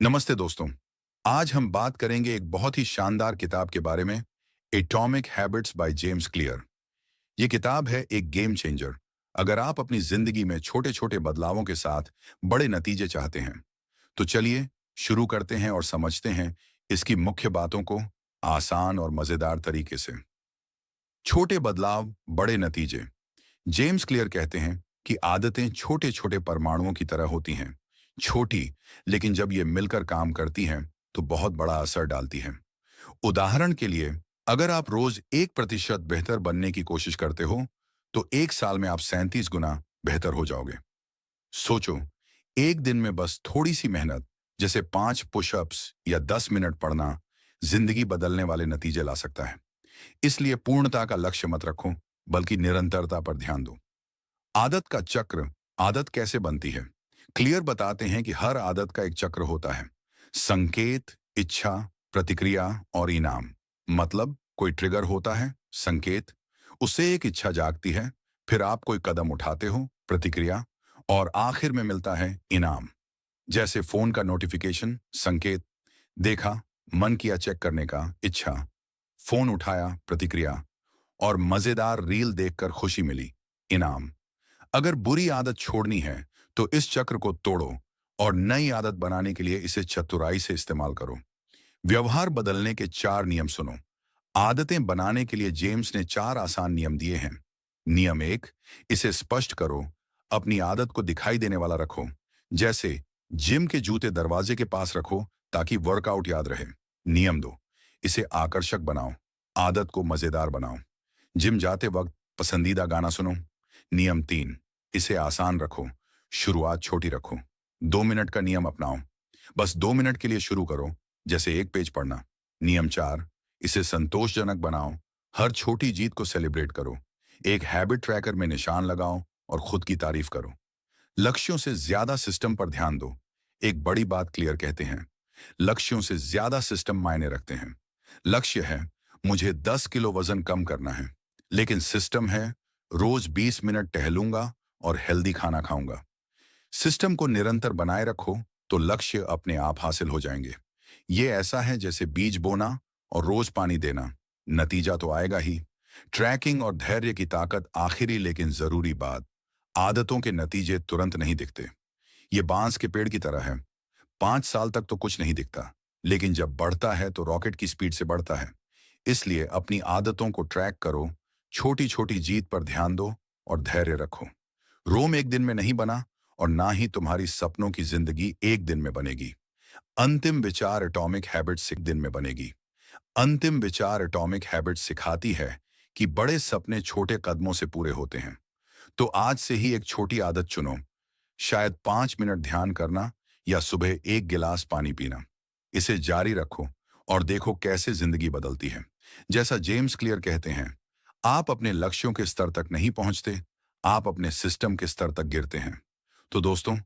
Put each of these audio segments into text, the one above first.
नमस्ते दोस्तों। आज हम बात करेंगे एक बहुत ही शानदार किताब के बारे में, atomic habits by James clear. ये किताब है एक गेम चेंजर। अगर आप अपनी जिंदगी में छोटे छोटे बदलावों के साथ बड़े नतीजे चाहते हैं तो चलिए शुरू करते हैं और समझते हैं इसकी मुख्य बातों को आसान और मजेदार तरीके से। छोटे बदलाव, बड़े नतीजे। जेम्स क्लियर कहते हैं कि आदतें छोटे छोटे परमाणुओं की तरह होती हैं, छोटी, लेकिन जब ये मिलकर काम करती हैं तो बहुत बड़ा असर डालती हैं। उदाहरण के लिए, अगर आप रोज 1% बेहतर बनने की कोशिश करते हो तो एक साल में आप 37 गुना बेहतर हो जाओगे। सोचो, एक दिन में बस थोड़ी सी मेहनत, जैसे 5 पुशअप्स या 10 मिनट पढ़ना, जिंदगी बदलने वाले नतीजे ला सकता है। इसलिए पूर्णता का लक्ष्य मत रखो, बल्कि निरंतरता पर ध्यान दो। आदत का चक्र। आदत कैसे बनती है? क्लियर बताते हैं कि हर आदत का एक चक्र होता है। संकेत, इच्छा, प्रतिक्रिया और इनाम। मतलब कोई ट्रिगर होता है, संकेत, उससे एक इच्छा जागती है, फिर आप कोई कदम उठाते हो, प्रतिक्रिया, और आखिर में मिलता है इनाम। जैसे फोन का नोटिफिकेशन, संकेत, देखा, मन किया चेक करने का, इच्छा, फोन उठाया, प्रतिक्रिया, और मजेदार रील देखकर खुशी मिली, इनाम। अगर बुरी आदत छोड़नी है तो इस चक्र को तोड़ो और नई आदत बनाने के लिए इसे चतुराई से इस्तेमाल करो। व्यवहार बदलने के 4 नियम सुनो। आदतें बनाने के लिए जेम्स ने 4 आसान नियम दिए हैं। नियम 1, इसे स्पष्ट करो। अपनी आदत को दिखाई देने वाला रखो। जैसे जिम के जूते दरवाजे के पास रखो ताकि वर्कआउट याद रहे। नियम 2, इसे आकर्षक बनाओ। आदत को मजेदार बनाओ। जिम जाते वक्त पसंदीदा गाना सुनो। नियम 3, इसे आसान रखो। शुरुआत छोटी रखो। 2 मिनट का नियम अपनाओ। बस 2 मिनट के लिए शुरू करो, जैसे एक पेज पढ़ना। नियम 4, इसे संतोषजनक बनाओ। हर छोटी जीत को सेलिब्रेट करो। एक हैबिट ट्रैकर में निशान लगाओ और खुद की तारीफ करो। लक्ष्यों से ज्यादा सिस्टम पर ध्यान दो। एक बड़ी बात क्लियर कहते हैं, लक्ष्यों से ज्यादा सिस्टम मायने रखते हैं। लक्ष्य है, मुझे 10 किलो वजन कम करना है, लेकिन सिस्टम है, रोज 20 मिनट टहलूंगा और हेल्दी खाना खाऊंगा। सिस्टम को निरंतर बनाए रखो तो लक्ष्य अपने आप हासिल हो जाएंगे। ये ऐसा है जैसे बीज बोना और रोज पानी देना, नतीजा तो आएगा ही। ट्रैकिंग और धैर्य की ताकत। आखिरी लेकिन जरूरी बात, आदतों के नतीजे तुरंत नहीं दिखते। ये बांस के पेड़ की तरह है। 5 साल तक तो कुछ नहीं दिखता, लेकिन जब बढ़ता है तो रॉकेट की स्पीड से बढ़ता है। इसलिए अपनी आदतों को ट्रैक करो, छोटी छोटी जीत पर ध्यान दो और धैर्य रखो। रोम एक दिन में नहीं बना और ना ही तुम्हारी सपनों की जिंदगी एक दिन में बनेगी। अंतिम विचार, एटॉमिक हैबिट्स एक दिन में बनेगी। अंतिम विचार, एटॉमिक हैबिट्स सिखाती है कि बड़े सपने छोटे कदमों से पूरे होते हैं। तो आज से ही एक छोटी आदत चुनो, शायद 5 मिनट ध्यान करना या सुबह एक गिलास पानी पीना। इसे जारी रखो और देखो कैसे जिंदगी बदलती है। जैसा जेम्स क्लियर कहते हैं, आप अपने लक्ष्यों के स्तर तक नहीं पहुंचते, आप अपने सिस्टम के स्तर तक गिरते हैं। तो दोस्तों,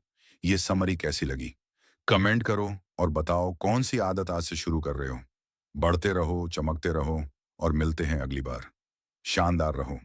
ये समरी कैसी लगी? कमेंट करो और बताओ कौन सी आदत आज से शुरू कर रहे हो। बढ़ते रहो, चमकते रहो और मिलते हैं अगली बार। शानदार रहो।